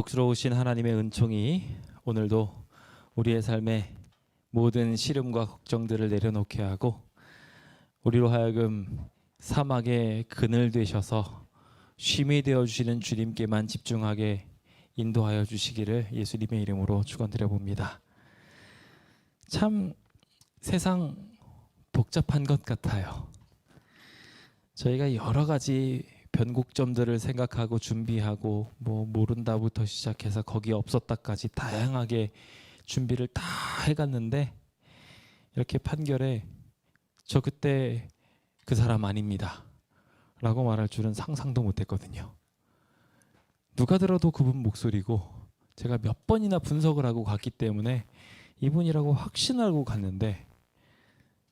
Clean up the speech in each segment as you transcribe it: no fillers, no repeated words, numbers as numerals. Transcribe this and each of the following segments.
복스러우신 하나님의 은총이 오늘도 우리의 삶에 모든 시름과 걱정들을 내려놓게 하고 우리로 하여금 사막의 그늘 되셔서 쉼이 되어주시는 주님께만 집중하게 인도하여 주시기를 예수님의 이름으로 축원드려 봅니다. 참 세상 복잡한 것 같아요. 저희가 여러 가지 변곡점들을 생각하고 준비하고 모른다부터 시작해서 거기 없었다까지 다양하게 준비를 다 해갔는데 이렇게 판결에 저 그때 그 사람 아닙니다 라고 말할 줄은 상상도 못했거든요. 누가 들어도 그분 목소리고 제가 몇 번이나 분석을 하고 갔기 때문에 이분이라고 확신하고 갔는데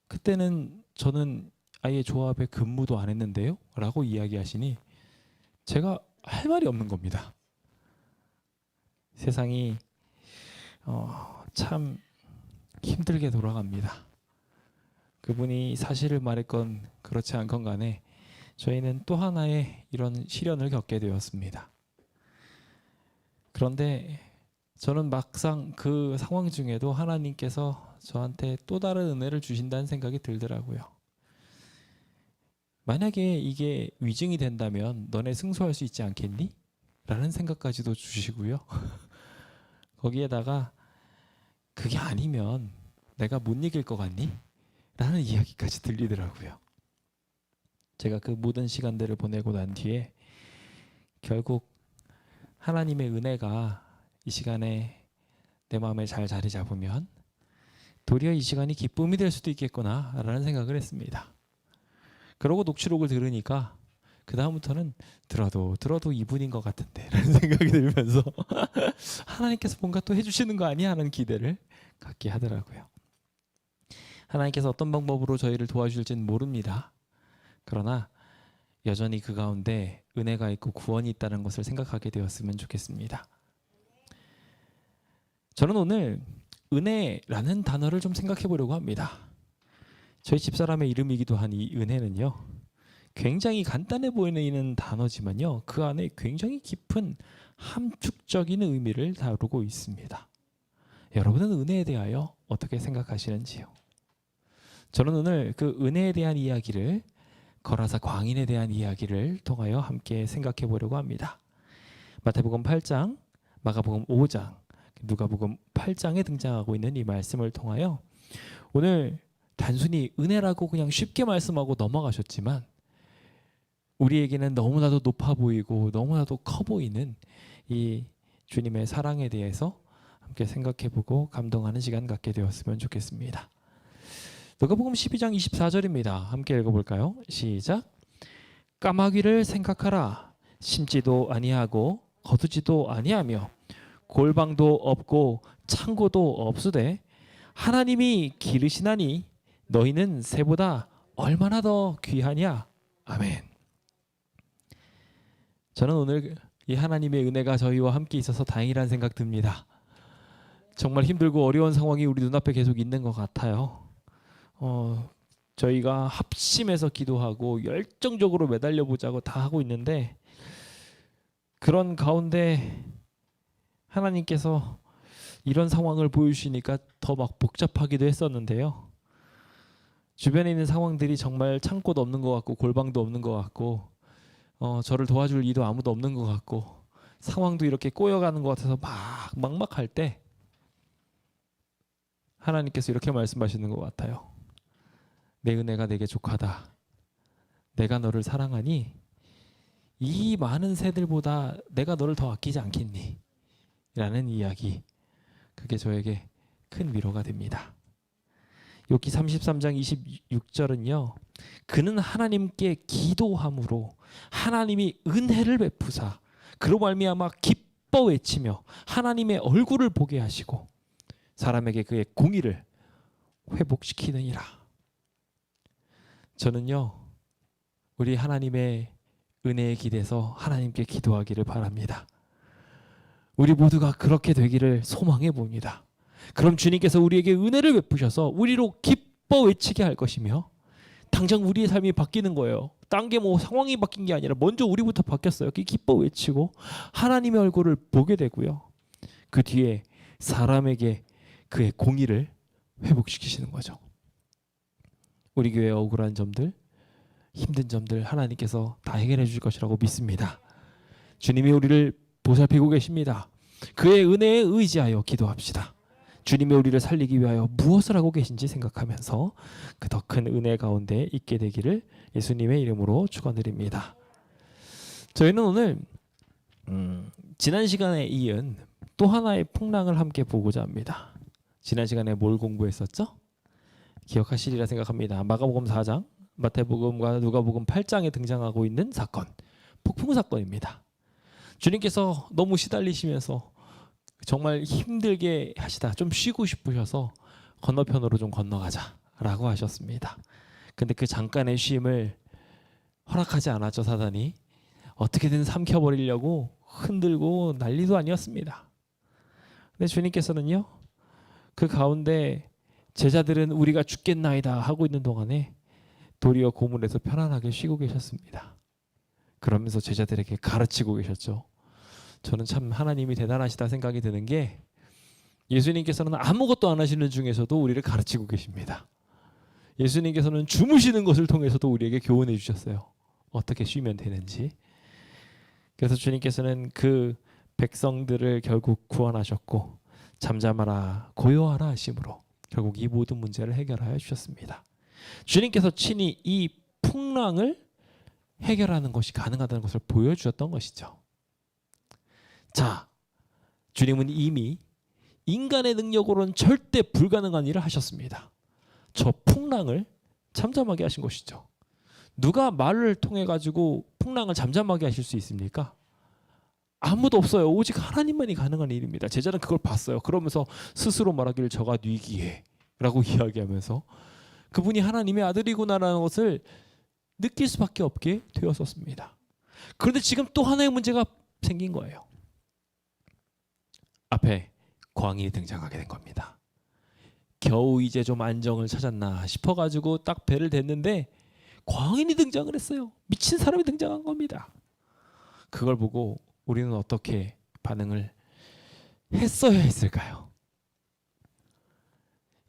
그때는 저는 아예 조합에 근무도 안 했는데요 라고 이야기하시니 제가 할 말이 없는 겁니다. 세상이 참 힘들게 돌아갑니다. 그분이 사실을 말했건 그렇지 않건 간에 저희는 또 하나의 이런 시련을 겪게 되었습니다. 그런데 저는 막상 그 상황 중에도 하나님께서 저한테 또 다른 은혜를 주신다는 생각이 들더라고요. 만약에 이게 위증이 된다면 너네 승소할 수 있지 않겠니? 라는 생각까지도 주시고요. 거기에다가 그게 아니면 내가 못 이길 것 같니? 라는 이야기까지 들리더라고요. 제가 그 모든 시간들을 보내고 난 뒤에 결국 하나님의 은혜가 이 시간에 내 마음에 잘 자리 잡으면 도리어 이 시간이 기쁨이 될 수도 있겠구나 라는 생각을 했습니다. 그러고 녹취록을 들으니까 그 다음부터는 들어도 이분인 것 같은데 라는 생각이 들면서 하나님께서 뭔가 또 해주시는 거 아니야 하는 기대를 갖게 하더라고요. 하나님께서 어떤 방법으로 저희를 도와주실지는 모릅니다. 그러나 여전히 그 가운데 은혜가 있고 구원이 있다는 것을 생각하게 되었으면 좋겠습니다. 저는 오늘 은혜라는 단어를 좀 생각해 보려고 합니다. 저희 집사람의 이름이기도 한 이 은혜는요, 굉장히 간단해 보이는 단어지만요, 그 안에 굉장히 깊은 함축적인 의미를 다루고 있습니다. 여러분은 은혜에 대하여 어떻게 생각하시는지요? 저는 오늘 그 은혜에 대한 이야기를 거라사 광인에 대한 이야기를 통하여 함께 생각해 보려고 합니다. 마태복음 8장, 마가복음 5장, 누가복음 8장에 등장하고 있는 이 말씀을 통하여 오늘 단순히 은혜라고 그냥 쉽게 말씀하고 넘어가셨지만 우리에게는 너무나도 높아 보이고 너무나도 커 보이는 이 주님의 사랑에 대해서 함께 생각해보고 감동하는 시간 갖게 되었으면 좋겠습니다. 누가복음 12장 24절입니다. 함께 읽어볼까요? 시작. 까마귀를 생각하라. 심지도 아니하고 거두지도 아니하며 골방도 없고 창고도 없으되 하나님이 기르시나니 너희는 새보다 얼마나 더 귀하냐. 아멘. 저는 오늘 이 하나님의 은혜가 저희와 함께 있어서 다행이라는 생각 듭니다. 정말 힘들고 어려운 상황이 우리 눈앞에 계속 있는 것 같아요. 저희가 합심해서 기도하고 열정적으로 매달려 보자고 다 하고 있는데 그런 가운데 하나님께서 이런 상황을 보여주시니까 더 막 복잡하기도 했었는데요. 주변에 있는 상황들이 정말 창고도 없는 것 같고 골방도 없는 것 같고 저를 도와줄 이도 아무도 없는 것 같고 상황도 이렇게 꼬여가는 것 같아서 막막할 때 하나님께서 이렇게 말씀하시는 것 같아요. 내 은혜가 내게 족하다. 내가 너를 사랑하니 이 많은 새들보다 내가 너를 더 아끼지 않겠니? 라는 이야기. 그게 저에게 큰 위로가 됩니다. 욥기 33장 26절은요. 그는 하나님께 기도함으로 하나님이 은혜를 베푸사 그로 말미암아 기뻐 외치며 하나님의 얼굴을 보게 하시고 사람에게 그의 공의를 회복시키느니라. 저는요. 우리 하나님의 은혜에 기대서 하나님께 기도하기를 바랍니다. 우리 모두가 그렇게 되기를 소망해 봅니다. 그럼 주님께서 우리에게 은혜를 베푸셔서 우리로 기뻐 외치게 할 것이며 당장 우리의 삶이 바뀌는 거예요. 딴 게 뭐 상황이 바뀐 게 아니라 먼저 우리부터 바뀌었어요. 기뻐 외치고 하나님의 얼굴을 보게 되고요. 그 뒤에 사람에게 그의 공의를 회복시키시는 거죠. 우리 교회의 억울한 점들, 힘든 점들 하나님께서 다 해결해 주실 것이라고 믿습니다. 주님이 우리를 보살피고 계십니다. 그의 은혜에 의지하여 기도합시다. 주님이 우리를 살리기 위하여 무엇을 하고 계신지 생각하면서 그 더 큰 은혜 가운데 있게 되기를 예수님의 이름으로 축원드립니다. 저희는 오늘 지난 시간에 이은 또 하나의 풍랑을 함께 보고자 합니다. 지난 시간에 뭘 공부했었죠? 기억하시리라 생각합니다. 마가복음 4장, 마태복음과 누가복음 8장에 등장하고 있는 사건, 폭풍 사건입니다. 주님께서 너무 시달리시면서 정말 힘들게 하시다 좀 쉬고 싶으셔서 건너편으로 좀 건너가자라고 하셨습니다. 근데 그 잠깐의 쉼을 허락하지 않았죠, 사단이. 어떻게든 삼켜버리려고 흔들고 난리도 아니었습니다. 근데 주님께서는요, 그 가운데 제자들은 우리가 죽겠나이다 하고 있는 동안에 도리어 고문에서 편안하게 쉬고 계셨습니다. 그러면서 제자들에게 가르치고 계셨죠. 저는 참 하나님이 대단하시다 생각이 드는 게 예수님께서는 아무것도 안 하시는 중에서도 우리를 가르치고 계십니다. 예수님께서는 주무시는 것을 통해서도 우리에게 교훈해 주셨어요. 어떻게 쉬면 되는지. 그래서 주님께서는 그 백성들을 결국 구원하셨고 잠잠하라 고요하라 하심으로 결국 이 모든 문제를 해결하여 주셨습니다. 주님께서 친히 이 풍랑을 해결하는 것이 가능하다는 것을 보여주셨던 것이죠. 자, 주님은 이미 인간의 능력으로는 절대 불가능한 일을 하셨습니다. 저 풍랑을 잠잠하게 하신 것이죠. 누가 말을 통해 가지고 풍랑을 잠잠하게 하실 수 있습니까? 아무도 없어요. 오직 하나님만이 가능한 일입니다. 제자는 그걸 봤어요. 그러면서 스스로 말하기를 저가 뉘기에 라고 이야기하면서 그분이 하나님의 아들이구나라는 것을 느낄 수밖에 없게 되었었습니다. 그런데 지금 또 하나의 문제가 생긴 거예요. 앞에 광인이 등장하게 된 겁니다. 겨우 이제 좀 안정을 찾았나 싶어가지고 딱 배를 댔는데 광인이 등장을 했어요. 미친 사람이 등장한 겁니다. 그걸 보고 우리는 어떻게 반응을 했어야 했을까요?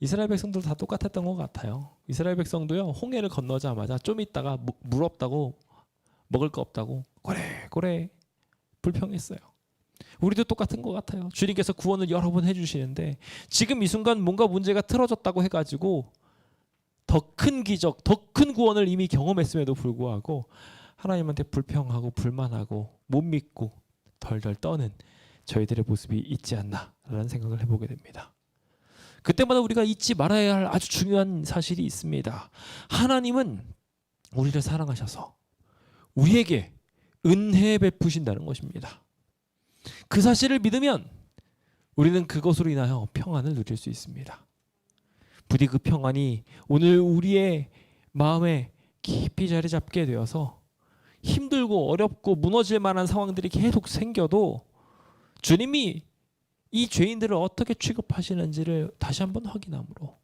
이스라엘 백성들 다 똑같았던 것 같아요. 이스라엘 백성도요, 홍해를 건너자마자 좀 있다가 물 없다고 먹을 거 없다고 고래고래 불평했어요. 우리도 똑같은 것 같아요. 주님께서 구원을 여러 번 해주시는데 지금 이 순간 뭔가 문제가 틀어졌다고 해가지고 더 큰 기적, 더 큰 구원을 이미 경험했음에도 불구하고 하나님한테 불평하고 불만하고 못 믿고 덜덜 떠는 저희들의 모습이 있지 않나라는 생각을 해보게 됩니다. 그때마다 우리가 잊지 말아야 할 아주 중요한 사실이 있습니다. 하나님은 우리를 사랑하셔서 우리에게 은혜 베푸신다는 것입니다. 그 사실을 믿으면 우리는 그것으로 인하여 평안을 누릴 수 있습니다. 부디 그 평안이 오늘 우리의 마음에 깊이 자리 잡게 되어서 힘들고 어렵고 무너질 만한 상황들이 계속 생겨도 주님이 이 죄인들을 어떻게 취급하시는지를 다시 한번 확인함으로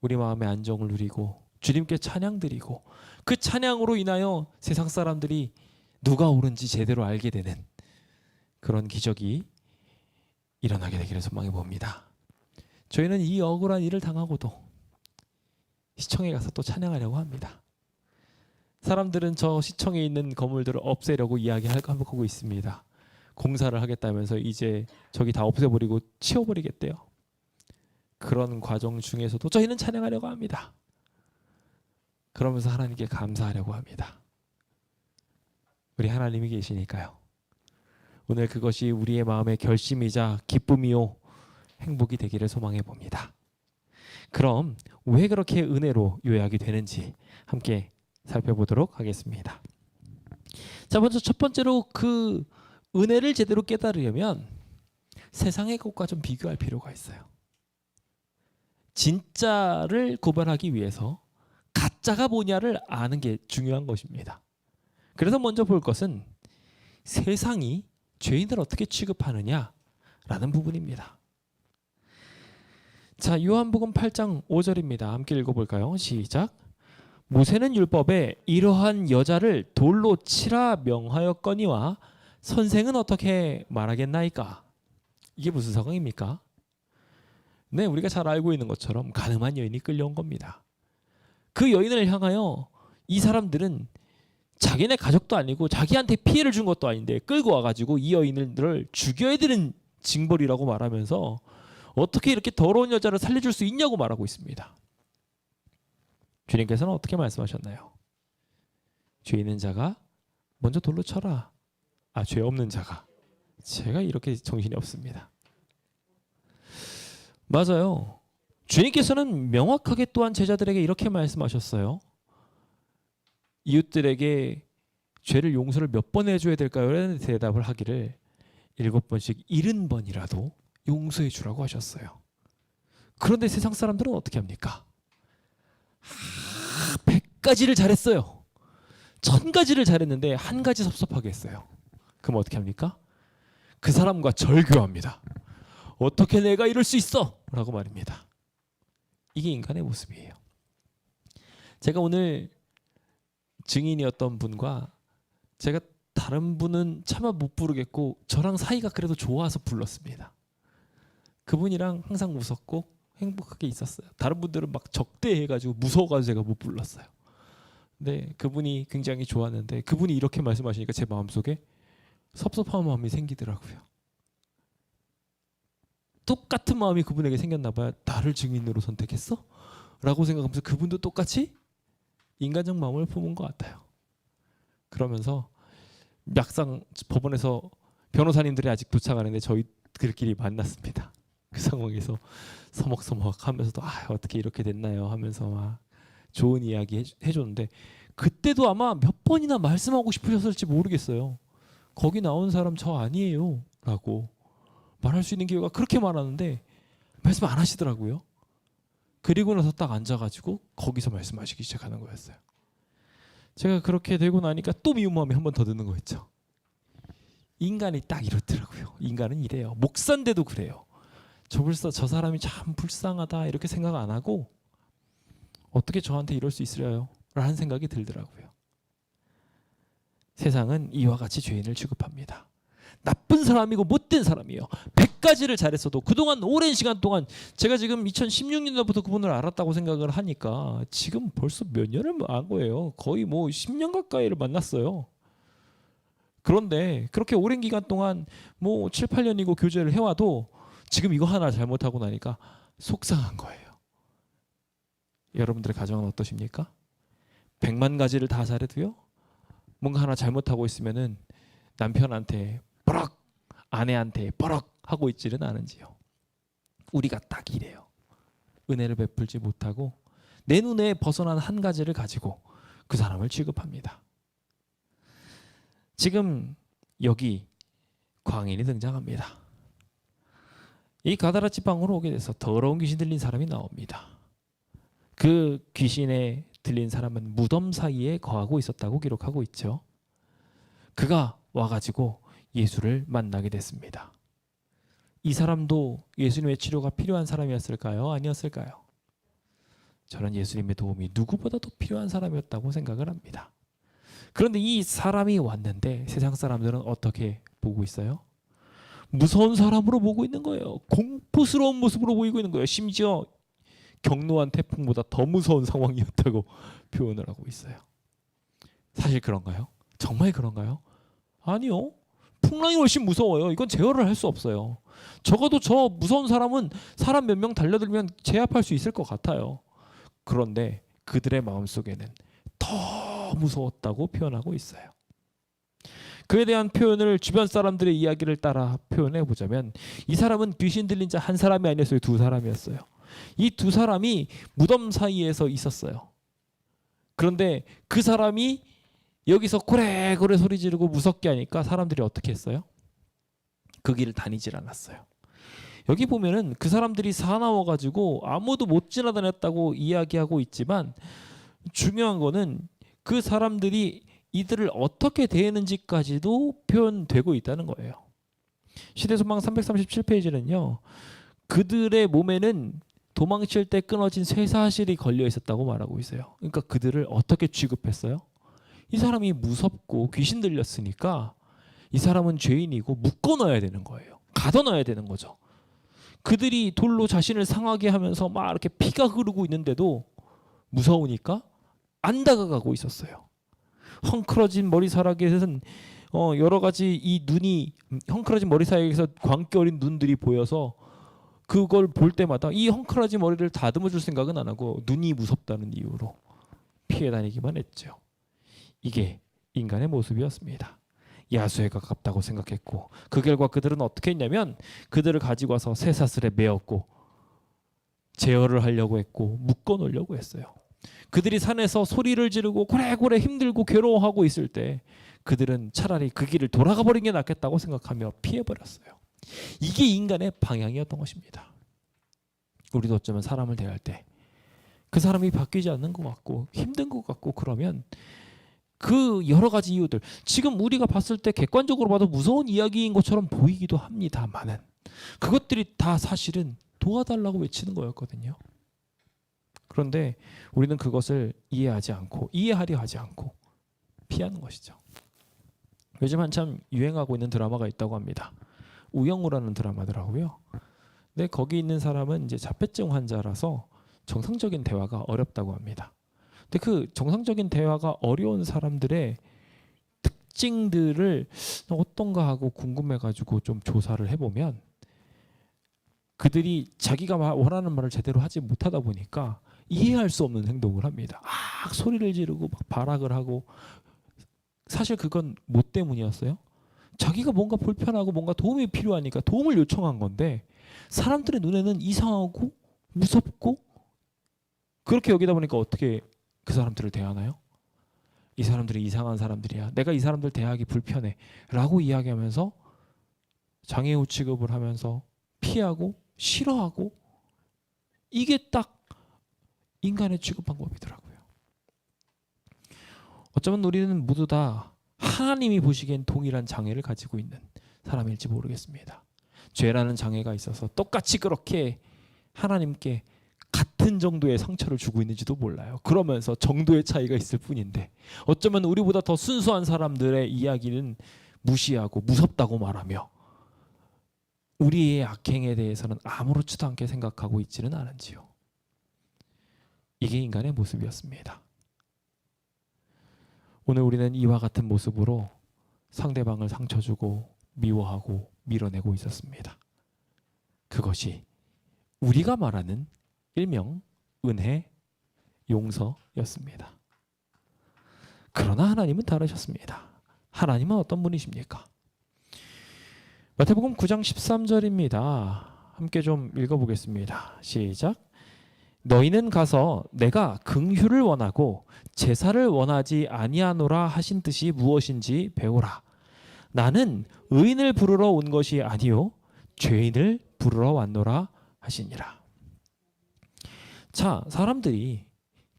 우리 마음의 안정을 누리고 주님께 찬양 드리고 그 찬양으로 인하여 세상 사람들이 누가 옳은지 제대로 알게 되는 그런 기적이 일어나게 되기를 소망해 봅니다. 저희는 이 억울한 일을 당하고도 시청에 가서 또 찬양하려고 합니다. 사람들은 저 시청에 있는 건물들을 없애려고 이야기하고 있습니다. 공사를 하겠다면서 이제 저기 다 없애버리고 치워버리겠대요. 그런 과정 중에서도 저희는 찬양하려고 합니다. 그러면서 하나님께 감사하려고 합니다. 우리 하나님이 계시니까요. 오늘 그것이 우리의 마음의 결심이자 기쁨이요 행복이 되기를 소망해 봅니다. 그럼 왜 그렇게 은혜로 요약이 되는지 함께 살펴보도록 하겠습니다. 자, 먼저 첫 번째로 그 은혜를 제대로 깨달으려면 세상의 것과 좀 비교할 필요가 있어요. 진짜를 구별하기 위해서 가짜가 뭐냐를 아는 게 중요한 것입니다. 그래서 먼저 볼 것은 세상이 죄인을 어떻게 취급하느냐라는 부분입니다. 자, 요한복음 8장 5절입니다. 함께 읽어볼까요? 시작. 모세는 율법에 이러한 여자를 돌로 치라 명하였거니와 선생은 어떻게 말하겠나이까? 이게 무슨 상황입니까? 네, 우리가 잘 알고 있는 것처럼 가늠한 여인이 끌려온 겁니다. 그 여인을 향하여 이 사람들은 자기네 가족도 아니고 자기한테 피해를 준 것도 아닌데 끌고 와가지고 이 여인을 죽여야 되는 징벌이라고 말하면서 어떻게 이렇게 더러운 여자를 살려줄 수 있냐고 말하고 있습니다. 주님께서는 어떻게 말씀하셨나요? 죄 있는 자가 먼저 돌로 쳐라. 죄 없는 자가. 제가 이렇게 정신이 없습니다. 맞아요. 주님께서는 명확하게 또한 제자들에게 이렇게 말씀하셨어요. 이웃들에게 죄를 용서를 몇 번 해줘야 될까요? 라는 대답을 하기를 7번씩 70번이라도 용서해 주라고 하셨어요. 그런데 세상 사람들은 어떻게 합니까? 100가지를 잘했어요. 1000가지를 잘했는데 한 가지 섭섭하게 했어요. 그럼 어떻게 합니까? 그 사람과 절교합니다. 어떻게 내가 이럴 수 있어? 라고 말입니다. 이게 인간의 모습이에요. 제가 오늘 증인이었던 분과 제가 다른 분은 차마 못 부르겠고 저랑 사이가 그래도 좋아서 불렀습니다. 그분이랑 항상 웃었고 행복하게 있었어요. 다른 분들은 막 적대해가지고 무서워가지고 제가 못 불렀어요. 근데 그분이 굉장히 좋았는데 그분이 이렇게 말씀하시니까 제 마음속에 섭섭한 마음이 생기더라고요. 똑같은 마음이 그분에게 생겼나 봐요. 나를 증인으로 선택했어? 라고 생각하면서 그분도 똑같이 인간적 마음을 품은 것 같아요. 그러면서 막상 법원에서 변호사님들이 아직 도착 안 했는데 저희들끼리 만났습니다. 그 상황에서 서먹서먹 하면서도 어떻게 이렇게 됐나요? 하면서 막 좋은 이야기 해줬는데 그때도 아마 몇 번이나 말씀하고 싶으셨을지 모르겠어요. 거기 나온 사람 저 아니에요 라고 말할 수 있는 기회가 그렇게 많았는데 말씀 안 하시더라고요. 그리고 나서 딱 앉아가지고 거기서 말씀하시기 시작하는 거였어요. 제가 그렇게 되고 나니까 또 미운 마음이 한 번 더 드는 거 있죠. 인간이 딱 이렇더라고요. 인간은 이래요. 목사인데도 그래요. 저 사람이 참 불쌍하다 이렇게 생각 안 하고 어떻게 저한테 이럴 수 있으려요? 라는 생각이 들더라고요. 세상은 이와 같이 죄인을 취급합니다. 나쁜 사람이고 못된 사람이에요. 100가지를 잘했어도 그동안 오랜 시간 동안 제가 지금 2016년도부터 그분을 알았다고 생각을 하니까 지금 벌써 몇 년을 안 거예요. 거의 뭐 10년 가까이를 만났어요. 그런데 그렇게 오랜 기간 동안 뭐 7, 8년이고 교제를 해와도 지금 이거 하나 잘못하고 나니까 속상한 거예요. 여러분들의 가정은 어떠십니까? 100만 가지를 다 잘해도요. 뭔가 하나 잘못하고 있으면은 남편한테 버럭, 아내한테 버럭 하고 있지는 않은지요. 우리가 딱 이래요. 은혜를 베풀지 못하고 내 눈에 벗어난 한 가지를 가지고 그 사람을 취급합니다. 지금 여기 광인이 등장합니다. 이 가다라 지방으로 오게 돼서 더러운 귀신 들린 사람이 나옵니다. 그 귀신에 들린 사람은 무덤 사이에 거하고 있었다고 기록하고 있죠. 그가 와가지고 예수를 만나게 됐습니다. 이 사람도 예수님의 치료가 필요한 사람이었을까요? 아니었을까요? 저는 예수님의 도움이 누구보다도 필요한 사람이었다고 생각을 합니다. 그런데 이 사람이 왔는데 세상 사람들은 어떻게 보고 있어요? 무서운 사람으로 보고 있는 거예요. 공포스러운 모습으로 보이고 있는 거예요. 심지어 경로한 태풍보다 더 무서운 상황이었다고 표현을 하고 있어요. 사실 그런가요? 정말 그런가요? 아니요. 풍랑이 훨씬 무서워요. 이건 제어를 할 수 없어요. 적어도 저 무서운 사람은 사람 몇 명 달려들면 제압할 수 있을 것 같아요. 그런데 그들의 마음속에는 더 무서웠다고 표현하고 있어요. 그에 대한 표현을 주변 사람들의 이야기를 따라 표현해 보자면 이 사람은 귀신 들린 자 한 사람이 아니었어요. 두 사람이었어요. 이 두 사람이 무덤 사이에서 있었어요. 그런데 그 사람이 여기서 고래고래 소리 지르고 무섭게 하니까 사람들이 어떻게 했어요? 그 길을 다니질 않았어요. 여기 보면은 그 사람들이 사나워가지고 아무도 못 지나다녔다고 이야기하고 있지만 중요한 거는 그 사람들이 이들을 어떻게 대했는지까지도 표현되고 있다는 거예요. 시대소망 337페이지는요. 그들의 몸에는 도망칠 때 끊어진 쇠사슬이 걸려 있었다고 말하고 있어요. 그러니까 그들을 어떻게 취급했어요? 이 사람이 무섭고 귀신 들렸으니까 이 사람은 죄인이고 묶어 넣어야 되는 거예요. 가둬 넣어야 되는 거죠. 그들이 돌로 자신을 상하게 하면서 막 이렇게 피가 흐르고 있는데도 무서우니까 안 다가가고 있었어요. 헝클어진 머리사락에서는 여러 가지 이 눈이 헝클어진 머리사락에서 광기 어린 눈들이 보여서 그걸 볼 때마다 이 헝클어진 머리를 다듬어 줄 생각은 안 하고 눈이 무섭다는 이유로 피해 다니기만 했죠. 이게 인간의 모습이었습니다. 야수에 가깝다고 생각했고 그 결과 그들은 어떻게 했냐면 그들을 가지고 와서 쇠사슬에 메었고 제어를 하려고 했고 묶어 놓으려고 했어요. 그들이 산에서 소리를 지르고 고래고래 힘들고 괴로워하고 있을 때 그들은 차라리 그 길을 돌아가 버리는 게 낫겠다고 생각하며 피해버렸어요. 이게 인간의 방향이었던 것입니다. 우리도 어쩌면 사람을 대할 때 그 사람이 바뀌지 않는 것 같고 힘든 것 같고 그러면 그 여러 가지 이유들 지금 우리가 봤을 때 객관적으로 봐도 무서운 이야기인 것처럼 보이기도 합니다만은 그것들이 다 사실은 도와달라고 외치는 거였거든요. 그런데 우리는 그것을 이해하지 않고 이해하려 하지 않고 피하는 것이죠. 요즘 한참 유행하고 있는 드라마가 있다고 합니다. 우영우라는 드라마더라고요. 근데 거기 있는 사람은 이제 자폐증 환자라서 정상적인 대화가 어렵다고 합니다. 근데 그 정상적인 대화가 어려운 사람들의 특징들을 어떤가 하고 궁금해가지고 좀 조사를 해보면 그들이 자기가 원하는 말을 제대로 하지 못하다 보니까 이해할 수 없는 행동을 합니다. 막 소리를 지르고 막 발악을 하고 사실 그건 뭐 때문이었어요? 자기가 뭔가 불편하고 뭔가 도움이 필요하니까 도움을 요청한 건데 사람들의 눈에는 이상하고 무섭고 그렇게 여기다 보니까 어떻게 그 사람들을 대하나요? 이 사람들이 이상한 사람들이야. 내가 이 사람들 대하기 불편해. 라고 이야기하면서 장애우 취급을 하면서 피하고 싫어하고 이게 딱 인간의 취급 방법이더라고요. 어쩌면 우리는 모두 다 하나님이 보시기엔 동일한 장애를 가지고 있는 사람일지 모르겠습니다. 죄라는 장애가 있어서 똑같이 그렇게 하나님께 같은 정도의 상처를 주고 있는지도 몰라요. 그러면서 정도의 차이가 있을 뿐인데 어쩌면 우리보다 더 순수한 사람들의 이야기는 무시하고 무섭다고 말하며 우리의 악행에 대해서는 아무렇지도 않게 생각하고 있지는 않은지요. 이게 인간의 모습이었습니다. 오늘 우리는 이와 같은 모습으로 상대방을 상처 주고 미워하고 밀어내고 있었습니다. 그것이 우리가 말하는 일명 은혜, 용서였습니다. 그러나 하나님은 다르셨습니다. 하나님은 어떤 분이십니까? 마태복음 9장 13절입니다. 함께 좀 읽어보겠습니다. 시작. 너희는 가서 내가 긍휼을 원하고 제사를 원하지 아니하노라 하신 뜻이 무엇인지 배우라. 나는 의인을 부르러 온 것이 아니요 죄인을 부르러 왔노라 하시니라. 자, 사람들이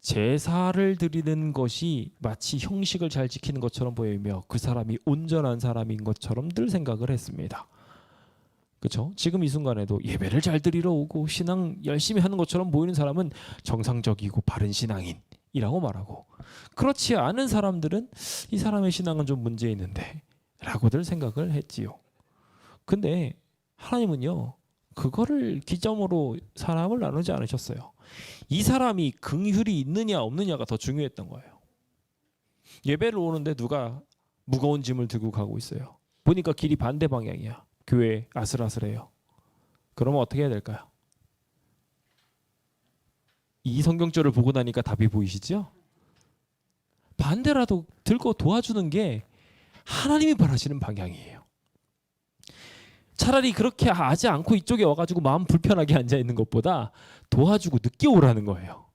제사를 드리는 것이 마치 형식을 잘 지키는 것처럼 보이며 그 사람이 온전한 사람인 것처럼 늘 생각을 했습니다. 그렇죠? 지금 이 순간에도 예배를 잘 드리러 오고 신앙 열심히 하는 것처럼 보이는 사람은 정상적이고 바른 신앙인이라고 말하고 그렇지 않은 사람들은 이 사람의 신앙은 좀 문제 있는데 라고들 생각을 했지요. 근데 하나님은요 그거를 기점으로 사람을 나누지 않으셨어요. 이 사람이 긍휼이 있느냐 없느냐가 더 중요했던 거예요. 예배를 오는데 누가 무거운 짐을 들고 가고 있어요. 보니까 길이 반대 방향이야. 교회 아슬아슬해요. 그러면 어떻게 해야 될까요? 이 성경절을 보고 나니까 답이 보이시죠? 반대라도 들고 도와주는 게 하나님이 바라시는 방향이에요. 차라리 그렇게 하지 않고 이쪽에 와가지고 마음 불편하게 앉아있는 것보다 도와주고 늦게 오라는 거예요.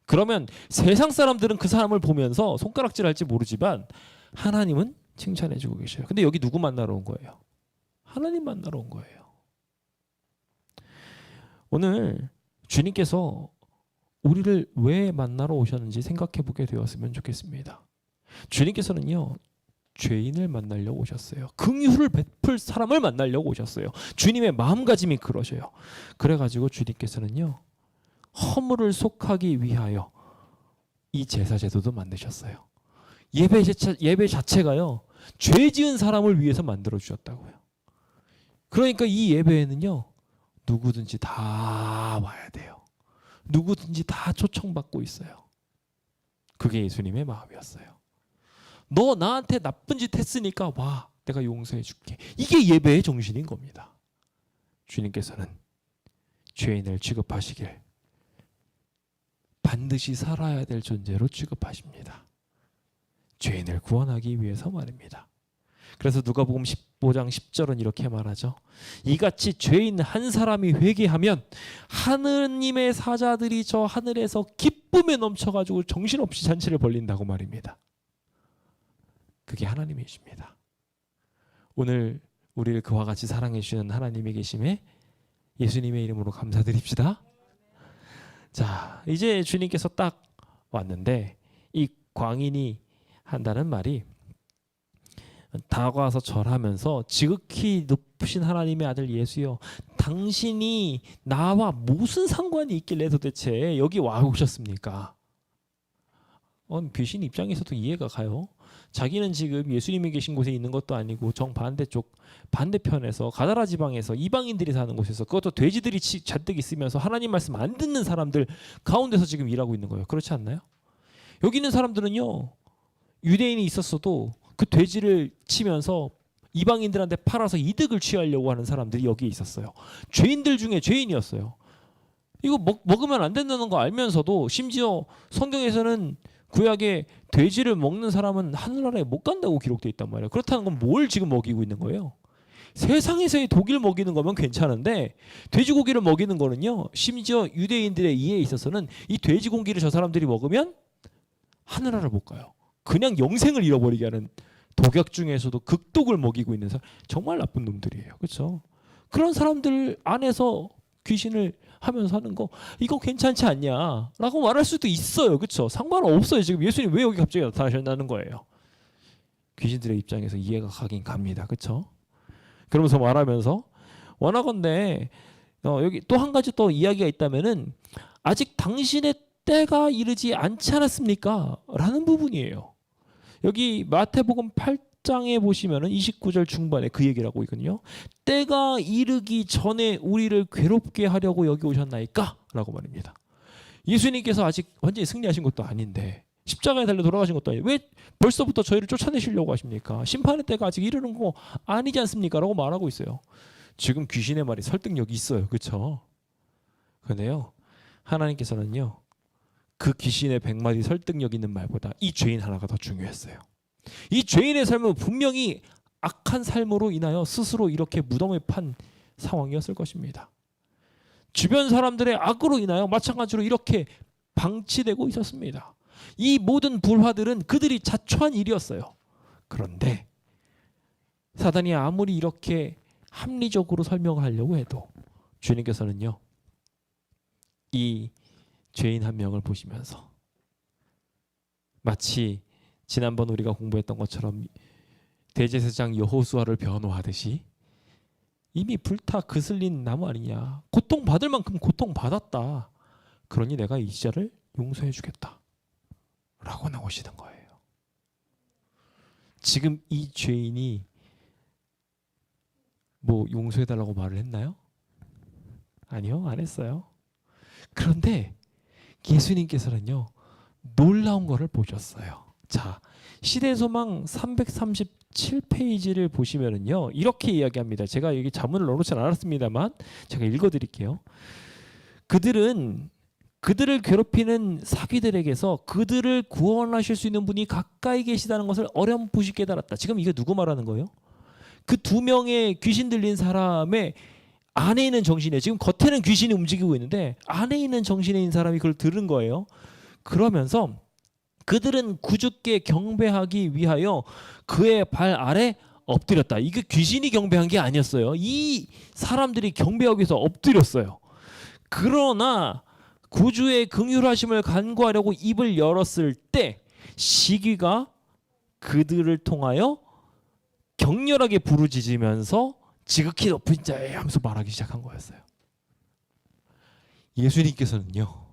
그러면 세상 사람들은 그 사람을 보면서 손가락질할지 모르지만 하나님은 칭찬해주고 계셔요. 근데 여기 누구 만나러 온 거예요? 하나님 만나러 온 거예요. 오늘 주님께서 우리를 왜 만나러 오셨는지 생각해 보게 되었으면 좋겠습니다. 주님께서는요 죄인을 만나려고 오셨어요. 긍휼을 베풀 사람을 만나려고 오셨어요. 주님의 마음가짐이 그러셔요. 그래가지고 주님께서는요 허물을 속하기 위하여 이 제사 제도도 만드셨어요. 예배 자체가요, 죄 지은 사람을 위해서 만들어 주셨다고요. 그러니까 이 예배에는요, 누구든지 다 와야 돼요. 누구든지 다 초청받고 있어요. 그게 예수님의 마음이었어요. 너 나한테 나쁜 짓 했으니까 와, 내가 용서해 줄게. 이게 예배의 정신인 겁니다. 주님께서는 죄인을 취급하시길 반드시 살아야 될 존재로 취급하십니다. 죄인을 구원하기 위해서 말입니다. 그래서 누가복음 15장 10절은 이렇게 말하죠. 이같이 죄인 한 사람이 회개하면 하느님의 사자들이 저 하늘에서 기쁨에 넘쳐가지고 정신없이 잔치를 벌린다고 말입니다. 그게 하나님이십니다. 오늘 우리를 그와 같이 사랑해 주시는 하나님이 계심에 예수님의 이름으로 감사드립시다. 자, 이제 주님께서 딱 왔는데 이 광인이 한다는 말이 다가와서 절하면서 지극히 높으신 하나님의 아들 예수여, 당신이 나와 무슨 상관이 있길래 도대체 여기 와 오셨습니까? 귀신 입장에서도 이해가 가요. 자기는 지금 예수님이 계신 곳에 있는 것도 아니고 정반대쪽 반대편에서 가다라 지방에서 이방인들이 사는 곳에서, 그것도 돼지들이 잔뜩 있으면서 하나님 말씀 안 듣는 사람들 가운데서 지금 일하고 있는 거예요. 그렇지 않나요? 여기 있는 사람들은요, 유대인이 있었어도 그 돼지를 치면서 이방인들한테 팔아서 이득을 취하려고 하는 사람들이 여기에 있었어요. 죄인들 중에 죄인이었어요. 이거 먹으면 안 된다는 거 알면서도 심지어 성경에서는 구약에 돼지를 먹는 사람은 하늘나라에 못 간다고 기록되어 있단 말이에요. 그렇다는 건 뭘 지금 먹이고 있는 거예요? 세상에서의 독일 먹이는 거면 괜찮은데 돼지고기를 먹이는 거는요, 심지어 유대인들의 이해에 있어서는 이 돼지고기를 저 사람들이 먹으면 하늘나라를 못 가요. 그냥 영생을 잃어버리게 하는 독약 중에서도 극독을 먹이고 있는 사람, 정말 나쁜 놈들이에요. 그렇죠? 그런 사람들 안에서 귀신을 하면서 하는 거, 이거 괜찮지 않냐라고 말할 수도 있어요. 그렇죠? 상관없어요. 지금 예수님 왜 여기 갑자기 나타나셨다는 거예요. 귀신들의 입장에서 이해가 가긴 갑니다. 그렇죠? 그러면서 말하면서 원하건대 여기 또 한 가지 또 이야기가 있다면은 아직 당신의 때가 이르지 않지 않았습니까? 라는 부분이에요. 여기 마태복음 8장에 보시면은 29절 중반에 그 얘기를 하고 있거든요. 때가 이르기 전에 우리를 괴롭게 하려고 여기 오셨나이까? 라고 말입니다. 예수님께서 아직 완전히 승리하신 것도 아닌데, 십자가에 달려 돌아가신 것도 아닌데 왜 벌써부터 저희를 쫓아내시려고 하십니까? 심판의 때가 아직 이르는 거 아니지 않습니까? 라고 말하고 있어요. 지금 귀신의 말이 설득력이 있어요. 그렇죠? 그런데요, 하나님께서는요, 그 귀신의 100마디 설득력 있는 말보다 이 죄인 하나가 더 중요했어요. 이 죄인의 삶은 분명히 악한 삶으로 인하여 스스로 이렇게 무덤에 판 상황이었을 것입니다. 주변 사람들의 악으로 인하여 마찬가지로 이렇게 방치되고 있었습니다. 이 모든 불화들은 그들이 자초한 일이었어요. 그런데 사단이 아무리 이렇게 합리적으로 설명하려고 해도 주님께서는요, 이 죄인 한 명을 보시면서 마치 지난번 우리가 공부했던 것처럼 대제사장 여호수아를 변호하듯이 이미 불타 그슬린 나무 아니냐, 고통받을 만큼 고통받았다, 그러니 내가 이 자를 용서해 주겠다 라고 나오시는 거예요. 지금 이 죄인이 뭐 용서해달라고 말을 했나요? 아니요, 안 했어요. 그런데 예수님께서는요, 놀라운 것을 보셨어요. 자, 시대소망 337페이지를 보시면은요, 이렇게 이야기합니다. 제가 여기 자문을 넣어놓진 않았습니다만 제가 읽어드릴게요. 그들은 그들을 괴롭히는 사귀들에게서 그들을 구원하실 수 있는 분이 가까이 계시다는 것을 어렴풋이 깨달았다. 지금 이게 누구 말하는 거예요? 그 두 명의 귀신 들린 사람의 안에 있는 정신이에요. 지금 겉에는 귀신이 움직이고 있는데 안에 있는 정신에 있는 사람이 그걸 들은 거예요. 그러면서 그들은 구주께 경배하기 위하여 그의 발 아래 엎드렸다. 이게 귀신이 경배한 게 아니었어요. 이 사람들이 경배하기 위해서 엎드렸어요. 그러나 구주의 긍휼하심을 간구하려고 입을 열었을 때 시기가 그들을 통하여 격렬하게 부르짖으면서 지극히 높은 자에 하면서 말하기 시작한 거였어요. 예수님께서는요,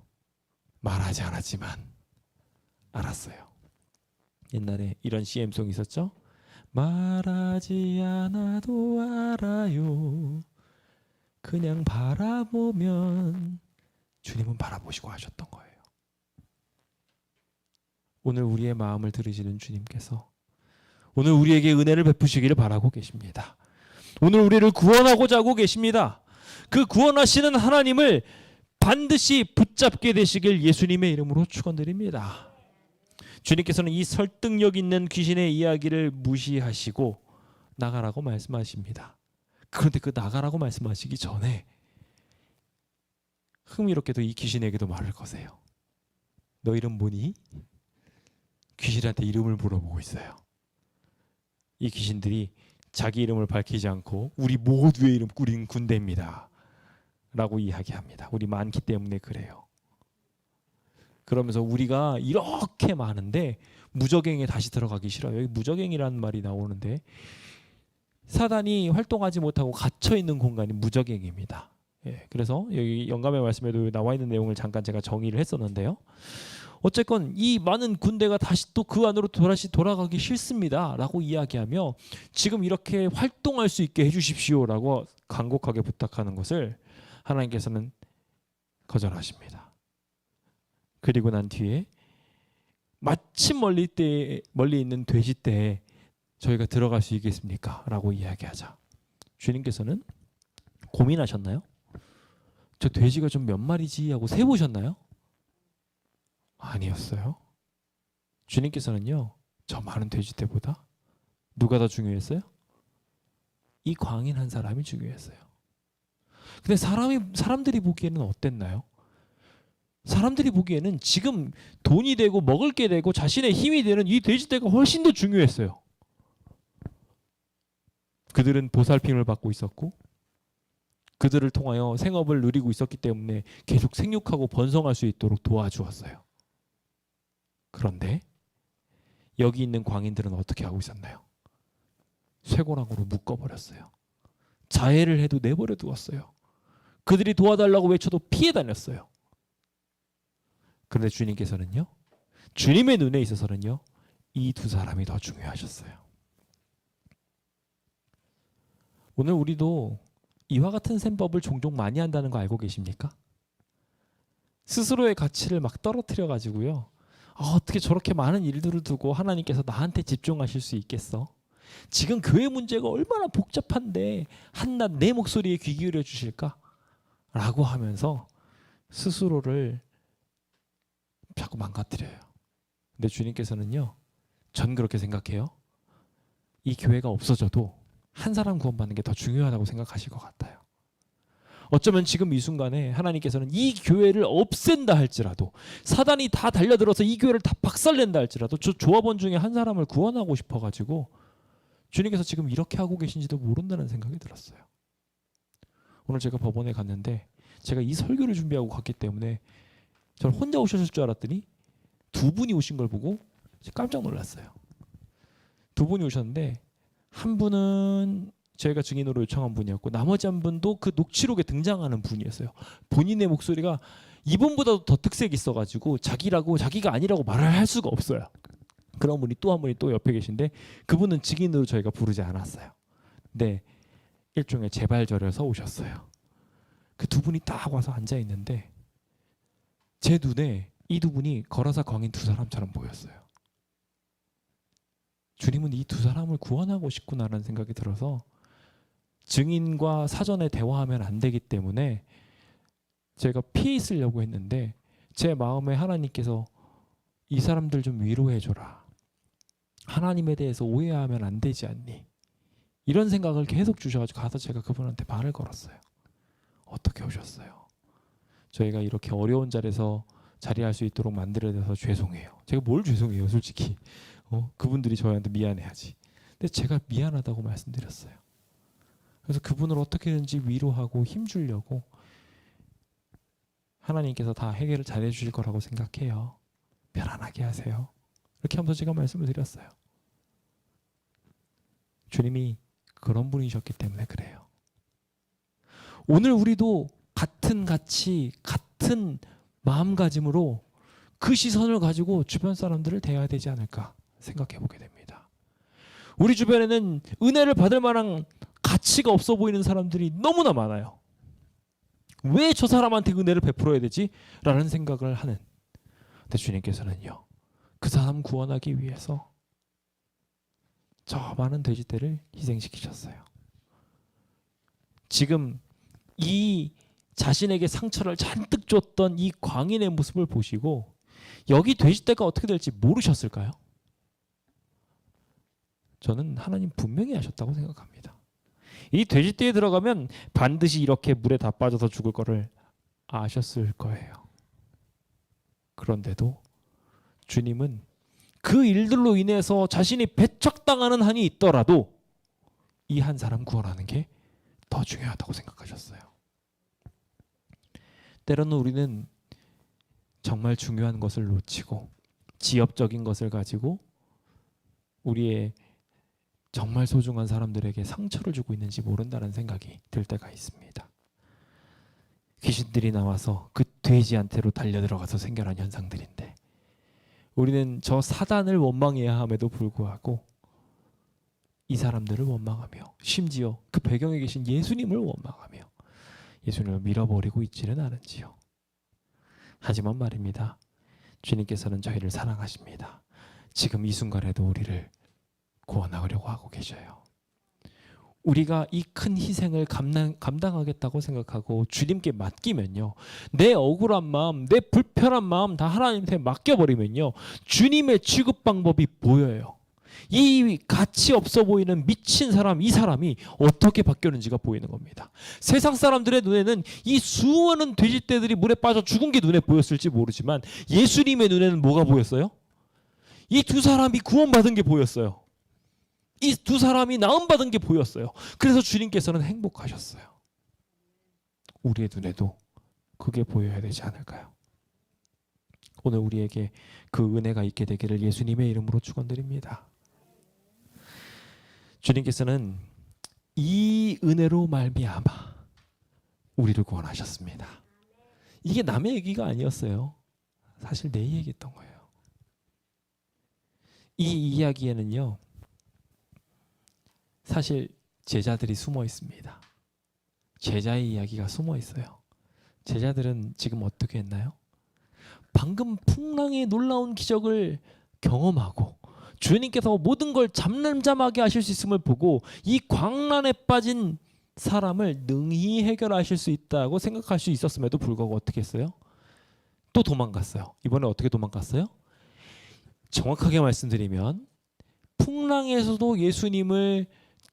말하지 않았지만 알았어요. 옛날에 이런 CM송이 있었죠. 말하지 않아도 알아요. 그냥 바라보면 주님은 바라보시고 하셨던 거예요. 오늘 우리의 마음을 들으시는 주님께서 오늘 우리에게 은혜를 베푸시기를 바라고 계십니다. 오늘 우리를 구원하고자 하고 계십니다. 그 구원하시는 하나님을 반드시 붙잡게 되시길 예수님의 이름으로 축원드립니다. 주님께서는 이 설득력 있는 귀신의 이야기를 무시하시고 나가라고 말씀하십니다. 그런데 그 나가라고 말씀하시기 전에 흥미롭게도 이 귀신에게도 말을 거세요. 너 이름 뭐니? 귀신한테 이름을 물어보고 있어요. 이 귀신들이 자기 이름을 밝히지 않고 우리 모두의 이름 꾸린 군대입니다 라고 이야기합니다. 우리 많기 때문에 그래요. 그러면서 우리가 이렇게 많은데 무저갱에 다시 들어가기 싫어요. 여기 무저갱이라는 말이 나오는데 사단이 활동하지 못하고 갇혀있는 공간이 무저갱입니다. 예, 그래서 여기 영감의 말씀에도 나와 있는 내용을 잠깐 제가 정의를 했었는데요. 어쨌건 이 많은 군대가 다시 또 그 안으로 다시 돌아가기 싫습니다 라고 이야기하며 지금 이렇게 활동할 수 있게 해주십시오 라고 간곡하게 부탁하는 것을 하나님께서는 거절하십니다. 그리고 난 뒤에 마침 멀리 있는 돼지떼에 저희가 들어갈 수 있겠습니까? 라고 이야기하자 주님께서는 고민하셨나요? 저 돼지가 좀 몇 마리지 하고 세보셨나요? 아니었어요. 주님께서는요, 저 많은 돼지떼보다 누가 더 중요했어요? 이 광인 한 사람이 중요했어요. 근데 사람들이 보기에는 어땠나요? 사람들이 보기에는 지금 돈이 되고 먹을 게 되고 자신의 힘이 되는 이 돼지떼가 훨씬 더 중요했어요. 그들은 보살핌을 받고 있었고 그들을 통하여 생업을 누리고 있었기 때문에 계속 생육하고 번성할 수 있도록 도와주었어요. 그런데 여기 있는 광인들은 어떻게 하고 있었나요? 쇠고랑으로 묶어버렸어요. 자해를 해도 내버려 두었어요. 그들이 도와달라고 외쳐도 피해 다녔어요. 그런데 주님께서는요, 주님의 눈에 있어서는요, 이 두 사람이 더 중요하셨어요. 오늘 우리도 이와 같은 셈법을 종종 많이 한다는 거 알고 계십니까? 스스로의 가치를 막 떨어뜨려 가지고요. 어떻게 저렇게 많은 일들을 두고 하나님께서 나한테 집중하실 수 있겠어? 지금 교회 문제가 얼마나 복잡한데 한낱 내 목소리에 귀 기울여 주실까? 라고 하면서 스스로를 자꾸 망가뜨려요. 근데 주님께서는요, 전 그렇게 생각해요. 이 교회가 없어져도 한 사람 구원받는 게 더 중요하다고 생각하실 것 같아요. 어쩌면 지금 이 순간에 하나님께서는 이 교회를 없앤다 할지라도 사단이 다 달려들어서 이 교회를 다 박살낸다 할지라도 저 조합원 중에 한 사람을 구원하고 싶어가지고 주님께서 지금 이렇게 하고 계신지도 모른다는 생각이 들었어요. 오늘 제가 법원에 갔는데 제가 이 설교를 준비하고 갔기 때문에 저는 혼자 오셨을 줄 알았더니 두 분이 오신 걸 보고 깜짝 놀랐어요. 두 분이 오셨는데 한 분은 저희가 증인으로 요청한 분이었고 나머지 한 분도 그 녹취록에 등장하는 분이었어요. 본인의 목소리가 이분보다도 더 특색이 있어가지고 자기가 아니라고 말을 할 수가 없어요. 그런 분이 또 한 분이 또 옆에 계신데 그분은 증인으로 저희가 부르지 않았어요. 근데 일종의 재발절여서 오셨어요. 그 두 분이 딱 와서 앉아 있는데 제 눈에 이 두 분이 거라사 광인 두 사람처럼 보였어요. 주님은 이 두 사람을 구원하고 싶구나라는 생각이 들어서 증인과 사전에 대화하면 안 되기 때문에 제가 피해 있으려고 했는데 제 마음에 하나님께서 이 사람들 좀 위로해 줘라. 하나님에 대해서 오해하면 안 되지 않니? 이런 생각을 계속 주셔가지고 가서 제가 그분한테 말을 걸었어요. 어떻게 오셨어요? 저희가 이렇게 어려운 자리에서 자리할 수 있도록 만들어줘서 죄송해요. 제가 뭘 죄송해요, 솔직히. 그분들이 저희한테 미안해하지. 근데 제가 미안하다고 말씀드렸어요. 그래서 그분을 어떻게든지 위로하고 힘주려고 하나님께서 다 해결을 잘해 주실 거라고 생각해요. 편안하게 하세요. 이렇게 하면서 제가 말씀을 드렸어요. 주님이 그런 분이셨기 때문에 그래요. 오늘 우리도 같은 가치, 같은 마음가짐으로 그 시선을 가지고 주변 사람들을 대해야 되지 않을까 생각해 보게 됩니다. 우리 주변에는 은혜를 받을 만한 가치가 없어 보이는 사람들이 너무나 많아요. 왜 저 사람한테 은혜를 베풀어야 되지? 라는 생각을 하는. 근데 주님께서는요, 그 사람 구원하기 위해서 저 많은 돼지떼를 희생시키셨어요. 지금 이 자신에게 상처를 잔뜩 줬던 이 광인의 모습을 보시고 여기 돼지떼가 어떻게 될지 모르셨을까요? 저는 하나님 분명히 아셨다고 생각합니다. 이 돼지떼에 들어가면 반드시 이렇게 물에 다 빠져서 죽을 거를 아셨을 거예요. 그런데도 주님은 그 일들로 인해서 자신이 배척당하는 한이 있더라도 이 한 사람 구원하는 게 더 중요하다고 생각하셨어요. 때로는 우리는 정말 중요한 것을 놓치고 지엽적인 것을 가지고 우리의 정말 소중한 사람들에게 상처를 주고 있는지 모른다는 생각이 들 때가 있습니다. 귀신들이 나와서 그 돼지한테로 달려들어가서 생겨난 현상들인데 우리는 저 사단을 원망해야 함에도 불구하고 이 사람들을 원망하며 심지어 그 배경에 계신 예수님을 원망하며 예수님을 밀어버리고 있지는 않은지요. 하지만 말입니다. 주님께서는 저희를 사랑하십니다. 지금 이 순간에도 우리를 구원하려고 하고 계셔요. 우리가 이 큰 희생을 감당하겠다고 생각하고 주님께 맡기면요, 내 억울한 마음, 내 불편한 마음 다 하나님한테 맡겨버리면요, 주님의 취급 방법이 보여요. 이 가치 없어 보이는 미친 사람, 이 사람이 어떻게 바뀌었는지가 보이는 겁니다. 세상 사람들의 눈에는 이 수많은 돼지떼들이 물에 빠져 죽은 게 눈에 보였을지 모르지만 예수님의 눈에는 뭐가 보였어요? 이 두 사람이 구원받은 게 보였어요. 이 두 사람이 나음받은 게 보였어요. 그래서 주님께서는 행복하셨어요. 우리의 눈에도 그게 보여야 되지 않을까요? 오늘 우리에게 그 은혜가 있게 되기를 예수님의 이름으로 축원드립니다. 주님께서는 이 은혜로 말미암아 우리를 구원하셨습니다. 이게 남의 얘기가 아니었어요. 사실 내 얘기했던 거예요. 이 이야기에는요, 사실 제자들이 숨어 있습니다. 제자의 이야기가 숨어 있어요. 제자들은 지금 어떻게 했나요? 방금 풍랑의 놀라운 기적을 경험하고 주님께서 모든 걸 잠잠하게 하실 수 있음을 보고 이 광란에 빠진 사람을 능히 해결하실 수 있다고 생각할 수 있었음에도 불구하고 어떻게 했어요? 또 도망갔어요. 이번에 어떻게 도망갔어요? 정확하게 말씀드리면 풍랑에서도 예수님을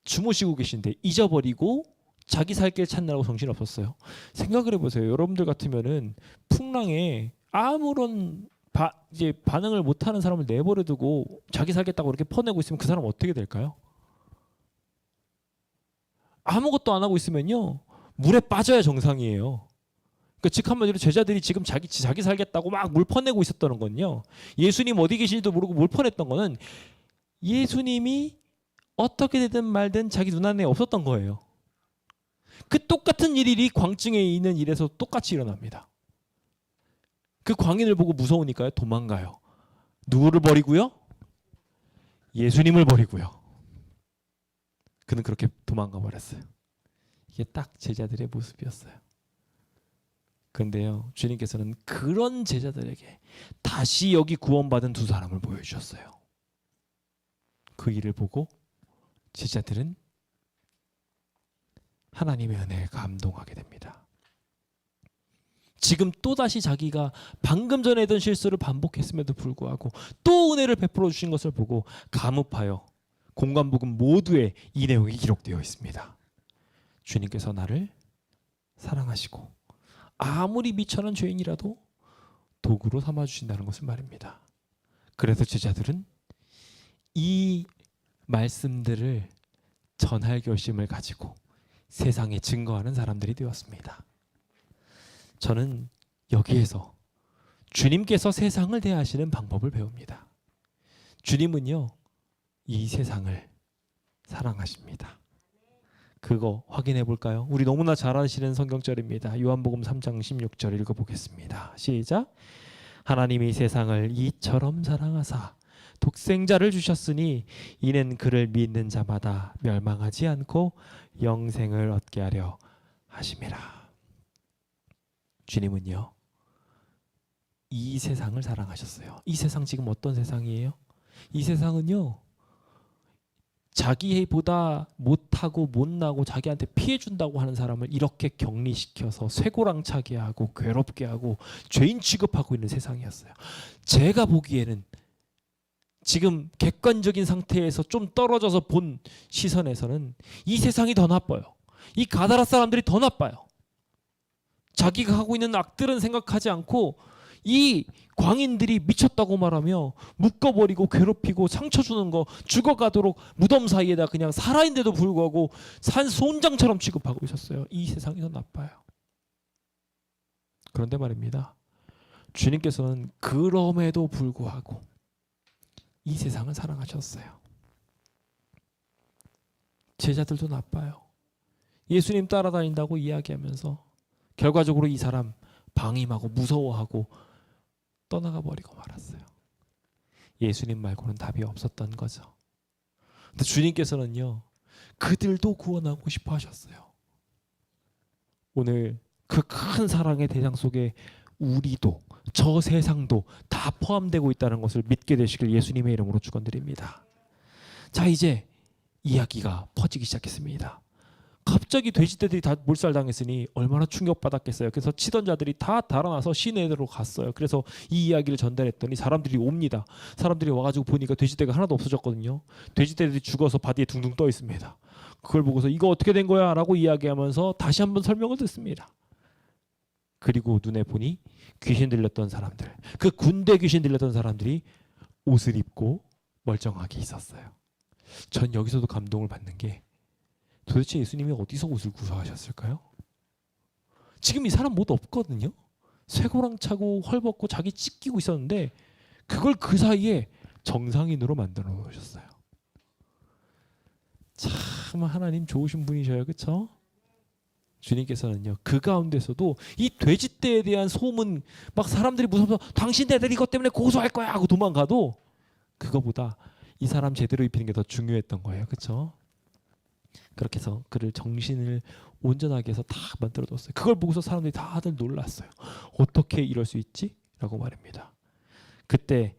주무시고 계신데 잊어버리고 자기 살 길 찾느라고 정신없었어요. 생각을 해보세요. 여러분들 같으면은 풍랑에 아무런 이제 반응을 못하는 사람을 내버려두고 자기 살겠다고 이렇게 퍼내고 있으면 그 사람 어떻게 될까요? 아무것도 안 하고 있으면요, 물에 빠져야 정상이에요. 그러니까 즉 한마디로 제자들이 지금 자기 살겠다고 막 물 퍼내고 있었다는 건요, 예수님 어디 계신지도 모르고 물 퍼냈던 거는 예수님이 어떻게 되든 말든 자기 눈안에 없었던 거예요. 그 똑같은 일이 광증에 있는 일에서 똑같이 일어납니다. 그 광인을 보고 무서우니까요, 도망가요. 누구를 버리고요? 예수님을 버리고요. 그는 그렇게 도망가 버렸어요. 이게 딱 제자들의 모습이었어요. 그런데요, 주님께서는 그런 제자들에게 다시 여기 구원받은 두 사람을 보여주셨어요. 그 일을 보고 제자들은 하나님의 은혜에 감동하게 됩니다. 지금 또다시 자기가 방금 전에 했던 실수를 반복했음에도 불구하고 또 은혜를 베풀어 주신 것을 보고 감업하여 공관복음 모두에 이 내용이 기록되어 있습니다. 주님께서 나를 사랑하시고 아무리 미천한 죄인이라도 도구로 삼아주신다는 것을 말입니다. 그래서 제자들은 이 말씀들을 전할 결심을 가지고 세상에 증거하는 사람들이 되었습니다. 저는 여기에서 주님께서 세상을 대하시는 방법을 배웁니다. 주님은요, 이 세상을 사랑하십니다. 그거 확인해 볼까요? 우리 너무나 잘 아시는 성경절입니다. 요한복음 3장 16절 읽어보겠습니다. 시작. 하나님이 세상을 이처럼 사랑하사 독생자를 주셨으니 이는 그를 믿는 자마다 멸망하지 않고 영생을 얻게 하려 하심이라. 주님은요, 이 세상을 사랑하셨어요. 이 세상 지금 어떤 세상이에요? 이 세상은요, 자기보다 못하고 못나고 자기한테 피해준다고 하는 사람을 이렇게 격리시켜서 쇠고랑차게 하고 괴롭게 하고 죄인 취급하고 있는 세상이었어요. 제가 보기에는 지금 객관적인 상태에서 좀 떨어져서 본 시선에서는 이 세상이 더 나빠요. 이 가다라 사람들이 더 나빠요. 자기가 하고 있는 악들은 생각하지 않고 이 광인들이 미쳤다고 말하며 묶어버리고 괴롭히고 상처 주는 거, 죽어가도록 무덤 사이에다 그냥 살아있는데도 불구하고 산 손장처럼 취급하고 있었어요. 이 세상이 더 나빠요. 그런데 말입니다, 주님께서는 그럼에도 불구하고 이 세상을 사랑하셨어요. 제자들도 나빠요. 예수님 따라다닌다고 이야기하면서 결과적으로 이 사람 방임하고 무서워하고 떠나가 버리고 말았어요. 예수님 말고는 답이 없었던 거죠. 근데 주님께서는요, 그들도 구원하고 싶어 하셨어요. 오늘 그 큰 사랑의 대상 속에 우리도, 저 세상도 다 포함되고 있다는 것을 믿게 되시길 예수님의 이름으로 축원드립니다. 자, 이제 이야기가 퍼지기 시작했습니다. 갑자기 돼지떼들이 다 몰살당했으니 얼마나 충격받았겠어요. 그래서 치던 자들이 다 달아나서 시내로 갔어요. 그래서 이 이야기를 전달했더니 사람들이 옵니다. 사람들이 와가지고 보니까 돼지떼가 하나도 없어졌거든요. 돼지떼들이 죽어서 바디에 둥둥 떠 있습니다. 그걸 보고서 이거 어떻게 된 거야? 라고 이야기하면서 다시 한번 설명을 듣습니다. 그리고 눈에 보니 귀신 들렸던 사람들, 그 군대 귀신 들렸던 사람들이 옷을 입고 멀쩡하게 있었어요. 전 여기서도 감동을 받는 게, 도대체 예수님이 어디서 옷을 구하셨을까요? 지금 이 사람 못 없거든요. 쇠고랑 차고 헐벗고 자기 찢기고 있었는데 그걸 그 사이에 정상인으로 만들어 놓으셨어요. 참 하나님 좋으신 분이셔요. 그렇죠? 주님께서는요, 그 가운데서도 이 돼지떼에 대한 소문, 막 사람들이 무서워서 당신네들 이것 때문에 고소할 거야 하고 도망가도 그거보다 이 사람 제대로 입히는 게 더 중요했던 거예요. 그렇죠? 그렇게 해서 그를 정신을 온전하게 해서 다 만들어뒀어요. 그걸 보고서 사람들이 다들 놀랐어요. 어떻게 이럴 수 있지? 라고 말입니다. 그때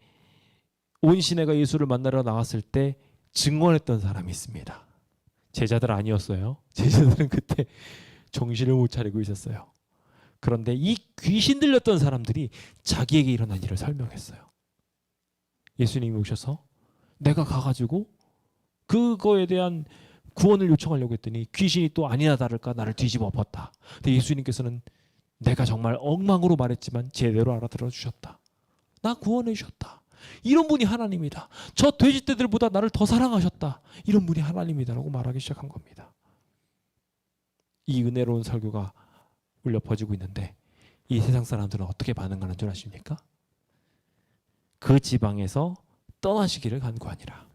온 시내가 예수를 만나러 나왔을 때 증언했던 사람이 있습니다. 제자들 아니었어요. 제자들은 그때 정신을 못 차리고 있었어요. 그런데 이 귀신 들렸던 사람들이 자기에게 일어난 일을 설명했어요. 예수님이 오셔서 내가 가가지고 그거에 대한 구원을 요청하려고 했더니 귀신이 또 아니나 다를까 나를 뒤집어 엎었다. 근데 예수님께서는 내가 정말 엉망으로 말했지만 제대로 알아들어 주셨다. 나 구원해 주셨다. 이런 분이 하나님이다. 저 돼지떼들보다 나를 더 사랑하셨다. 이런 분이 하나님이다라고 말하기 시작한 겁니다. 이 은혜로운 설교가 울려 퍼지고 있는데 이 세상 사람들은 어떻게 반응하는 줄 아십니까? 그 지방에서 떠나시기를 간구하니라.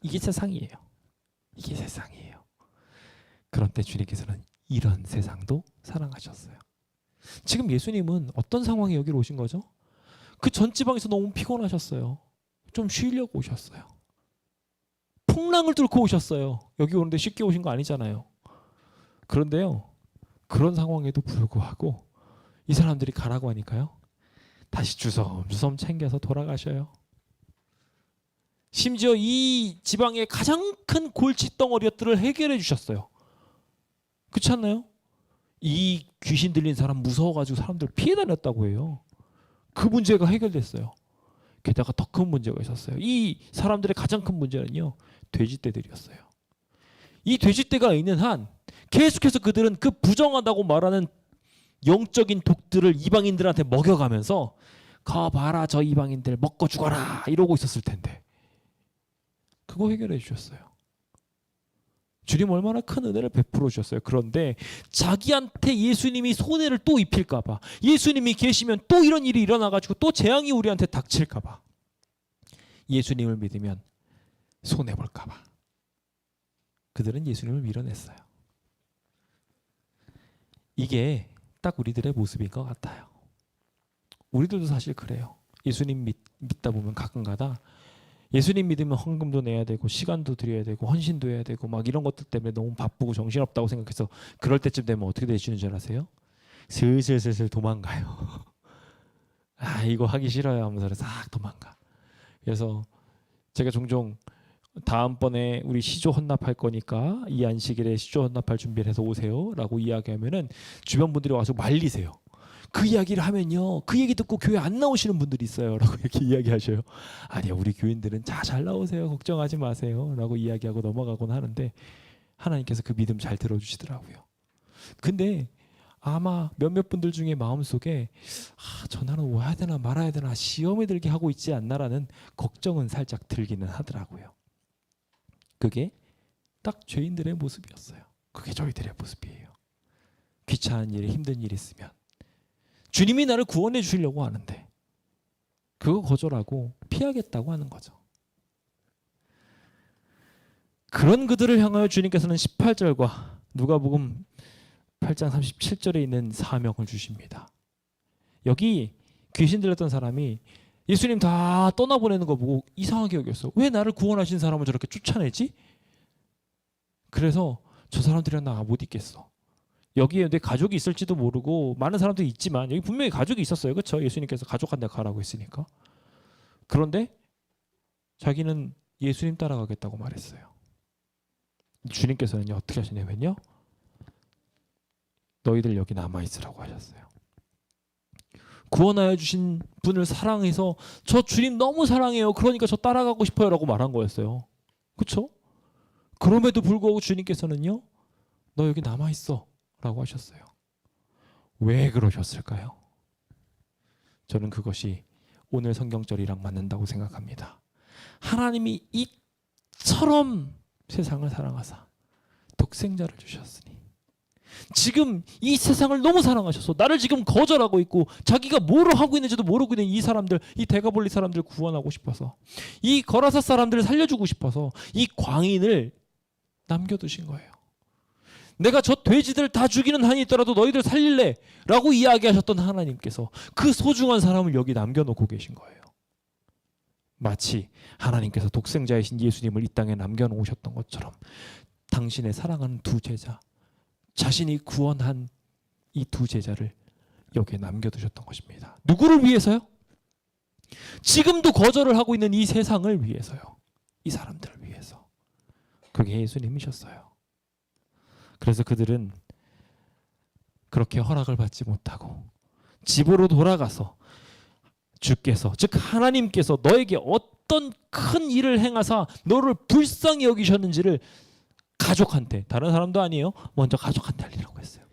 이게 세상이에요. 이게 세상이에요. 그런데 주님께서는 이런 세상도 사랑하셨어요. 지금 예수님은 어떤 상황에 여기로 오신 거죠? 그 전 지방에서 너무 피곤하셨어요. 좀 쉬려고 오셨어요. 풍랑을 뚫고 오셨어요. 여기 오는데 쉽게 오신 거 아니잖아요. 그런데요, 그런 상황에도 불구하고 이 사람들이 가라고 하니까요, 다시 주섬주섬 챙겨서 돌아가셔요. 심지어 이 지방의 가장 큰 골칫덩어리들을 해결해 주셨어요. 그렇지 않나요? 이 귀신 들린 사람 무서워가지고 사람들 피해 다녔다고 해요. 그 문제가 해결됐어요. 게다가 더 큰 문제가 있었어요. 이 사람들의 가장 큰 문제는요, 돼지떼들이었어요. 이 돼지떼가 있는 한 계속해서 그들은 그 부정하다고 말하는 영적인 독들을 이방인들한테 먹여가면서 가 봐라 저 이방인들 먹고 죽어라 이러고 있었을 텐데 그거 해결해 주셨어요. 주님 얼마나 큰 은혜를 베풀어 주셨어요. 그런데 자기한테 예수님이 손해를 또 입힐까 봐, 예수님이 계시면 또 이런 일이 일어나가지고 또 재앙이 우리한테 닥칠까 봐, 예수님을 믿으면 손해볼까 봐 그들은 예수님을 밀어냈어요. 이게 딱 우리들의 모습인 것 같아요. 우리들도 사실 그래요. 예수님 믿다 보면 가끔가다 예수님 믿으면 헌금도 내야 되고 시간도 드려야 되고 헌신도 해야 되고 막 이런 것들 때문에 너무 바쁘고 정신없다고 생각해서 그럴 때쯤 되면 어떻게 되시는 줄 아세요? 슬슬 도망가요. 아 이거 하기 싫어요 하면서 싹 도망가. 그래서 제가 종종 다음번에 우리 시조 헌납할 거니까 이 안식일에 시조 헌납할 준비를 해서 오세요 라고 이야기하면은 주변 분들이 와서 말리세요. 그 이야기를 하면요 그 얘기 듣고 교회 안 나오시는 분들이 있어요 라고 이렇게 이야기하셔요. 아니야 우리 교인들은 잘 나오세요 걱정하지 마세요 라고 이야기하고 넘어가곤 하는데 하나님께서 그 믿음 잘 들어주시더라고요. 근데 아마 몇몇 분들 중에 마음속에 전화는 와야 되나 말아야 되나 시험에 들게 하고 있지 않나라는 걱정은 살짝 들기는 하더라고요. 그게 딱 죄인들의 모습이었어요. 그게 저희들의 모습이에요. 귀찮은 일에 힘든 일이 있으면 주님이 나를 구원해 주시려고 하는데 그거 거절하고 피하겠다고 하는 거죠. 그런 그들을 향하여 주님께서는 18절과 누가복음 8장 37절에 있는 사명을 주십니다. 여기 귀신 들렸던 사람이 예수님 다 떠나보내는 거 보고 이상하게 여겼어. 왜 나를 구원하신 사람을 저렇게 쫓아내지? 그래서 저 사람들이랑 나 못 있겠어. 여기에 내 가족이 있을지도 모르고 많은 사람들이 있지만 여기 분명히 가족이 있었어요. 그렇죠? 예수님께서 가족한테 가라고 했으니까. 그런데 자기는 예수님 따라가겠다고 말했어요. 주님께서는 어떻게 하시냐면요. 너희들 여기 남아있으라고 하셨어요. 구원하여 주신 분을 사랑해서 저 주님 너무 사랑해요. 그러니까 저 따라가고 싶어요 라고 말한 거였어요. 그렇죠? 그럼에도 불구하고 주님께서는요. 너 여기 남아있어 라고 하셨어요. 왜 그러셨을까요? 저는 그것이 오늘 성경절이랑 맞는다고 생각합니다. 하나님이 이처럼 세상을 사랑하사 독생자를 주셨으니 지금 이 세상을 너무 사랑하셔서 나를 지금 거절하고 있고 자기가 뭐로 하고 있는지도 모르고 있는 이 사람들, 이 대가볼리 사람들 구원하고 싶어서 이 거라사 사람들을 살려주고 싶어서 이 광인을 남겨두신 거예요. 내가 저 돼지들 다 죽이는 한이 있더라도 너희들 살릴래 라고 이야기하셨던 하나님께서 그 소중한 사람을 여기 남겨놓고 계신 거예요. 마치 하나님께서 독생자이신 예수님을 이 땅에 남겨놓으셨던 것처럼 당신의 사랑하는 두 제자, 자신이 구원한 이 두 제자를 여기에 남겨두셨던 것입니다. 누구를 위해서요? 지금도 거절을 하고 있는 이 세상을 위해서요. 이 사람들을 위해서. 그게 예수님이셨어요. 그래서 그들은 그렇게 허락을 받지 못하고 집으로 돌아가서 주께서 즉 하나님께서 너에게 어떤 큰 일을 행하사 너를 불쌍히 여기셨는지를 가족한테, 다른 사람도 아니에요, 먼저 가족한테 알리라고 했어요.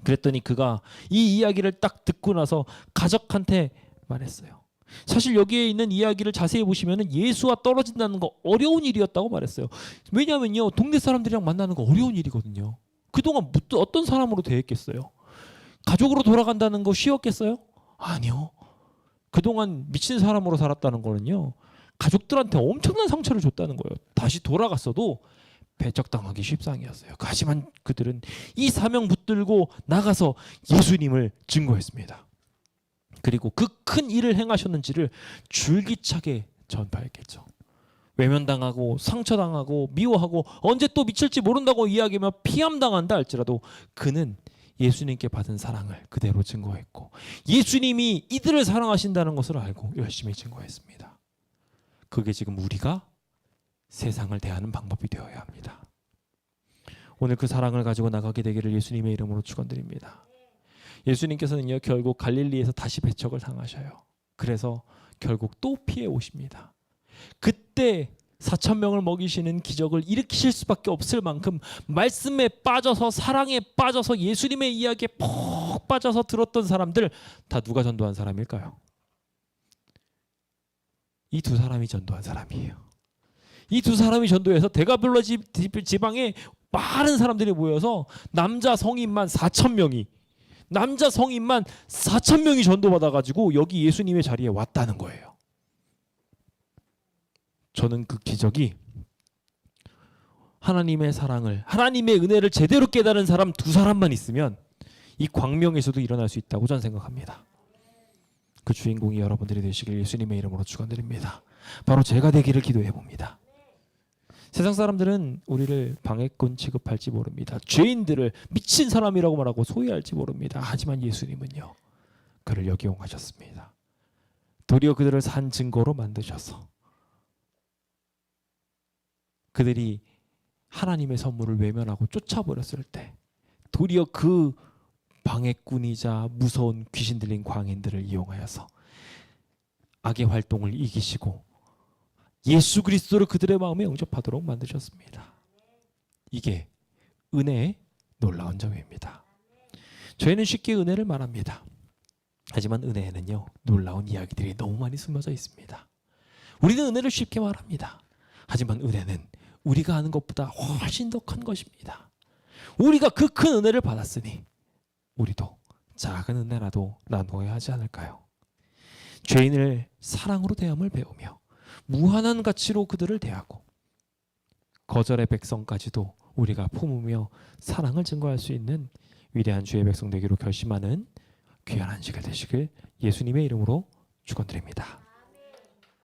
그랬더니 그가 이 이야기를 딱 듣고 나서 가족한테 말했어요. 사실 여기에 있는 이야기를 자세히 보시면 예수와 떨어진다는 거 어려운 일이었다고 말했어요. 왜냐하면요 동네 사람들이랑 만나는 거 어려운 일이거든요. 그동안 어떤 사람으로 대했겠어요? 가족으로 돌아간다는 거 쉬웠겠어요? 아니요. 그동안 미친 사람으로 살았다는 거는요 가족들한테 엄청난 상처를 줬다는 거예요. 다시 돌아갔어도 배척당하기 십상이었어요. 하지만 그들은 이 사명 붙들고 나가서 예수님을 증거했습니다. 그리고 그 큰 일을 행하셨는지를 줄기차게 전파했겠죠. 외면당하고 상처당하고 미워하고 언제 또 미칠지 모른다고 이야기하며 피함당한다 할지라도 그는 예수님께 받은 사랑을 그대로 증거했고 예수님이 이들을 사랑하신다는 것을 알고 열심히 증거했습니다. 그게 지금 우리가 세상을 대하는 방법이 되어야 합니다. 오늘 그 사랑을 가지고 나가게 되기를 예수님의 이름으로 축원드립니다. 예수님께서는요 결국 갈릴리에서 다시 배척을 당하셔요. 그래서 결국 또 피해 오십니다. 그때 4,000명을 먹이시는 기적을 일으키실 수밖에 없을 만큼 말씀에 빠져서 사랑에 빠져서 예수님의 이야기에 푹 빠져서 들었던 사람들 다 누가 전도한 사람일까요? 이 두 사람이 전도한 사람이에요. 이 두 사람이 전도해서 데가볼라 지방에 많은 사람들이 모여서 남자 성인만 4,000명이 남자 성인만 4,000명이 전도받아가지고 여기 예수님의 자리에 왔다는 거예요. 저는 그 기적이 하나님의 사랑을 하나님의 은혜를 제대로 깨달은 사람 두 사람만 있으면 이 광명에서도 일어날 수 있다고 저는 생각합니다. 그 주인공이 여러분들이 되시길 예수님의 이름으로 축원드립니다. 바로 제가 되기를 기도해 봅니다. 세상 사람들은 우리를 방해꾼 취급할지 모릅니다. 죄인들을 미친 사람이라고 말하고 소외할지 모릅니다. 하지만 예수님은요, 그를 역이용하셨습니다. 도리어 그들을 산 증거로 만드셔서 그들이 하나님의 선물을 외면하고 쫓아버렸을 때 도리어 그 방해꾼이자 무서운 귀신 들린 광인들을 이용하여서 악의 활동을 이기시고 예수 그리스도를 그들의 마음에 영접하도록 만드셨습니다. 이게 은혜의 놀라운 점입니다. 저희는 쉽게 은혜를 말합니다. 하지만 은혜에는요, 놀라운 이야기들이 너무 많이 숨어져 있습니다. 우리는 은혜를 쉽게 말합니다. 하지만 은혜는 우리가 아는 것보다 훨씬 더 큰 것입니다. 우리가 그 큰 은혜를 받았으니 우리도 작은 은혜라도 나누어야 하지 않을까요? 죄인을 사랑으로 대함을 배우며 무한한 가치로 그들을 대하고 거절의 백성까지도 우리가 품으며 사랑을 증거할 수 있는 위대한 주의 백성 되기로 결심하는 귀한 한 시간 되시길 예수님의 이름으로 축원드립니다.